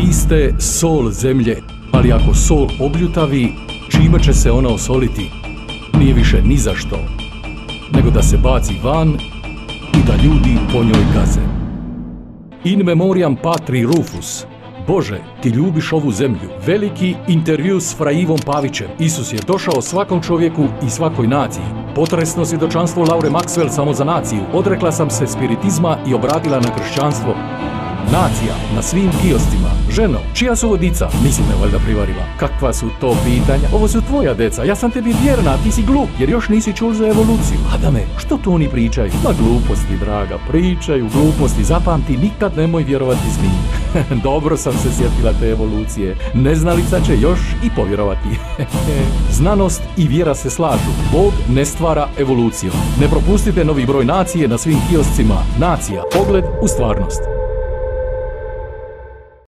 Vi ste sol zemlje, ali ako sol obljutavi, čime će se ona osoliti? Nije više ni za što, nego da se baci van i da ljudi po njoj gaze. In memoriam patri Rufus. Bože, ti ljubiš ovu zemlju. Veliki intervju s Fra Ivom Pavićem. Isus je došao svakom čovjeku i svakoj naciji. Potresno svjedočanstvo Laure Maxwell samo za naciju. Odrekla sam se spiritizma i obratila na kršćanstvo. Nacija, na svim kioscima. Ženo, čija su ovo dica? Nisi me valjda privarila. Kakva su to pitanja? Ovo su tvoja deca, ja sam tebi vjerna, a ti si glup, jer još nisi čul za evoluciju. Adame, što tu oni pričaju? Ma gluposti, draga, pričaju gluposti, zapamti, nikad nemoj vjerovati zmiji. Dobro sam se sjetila te evolucije. Neznalica će još i povjerovati. Znanost i vjera se slažu. Bog ne stvara evoluciju. Ne propustite novi broj nacije na svim kioscima. Nacija, pogled u stvarnost.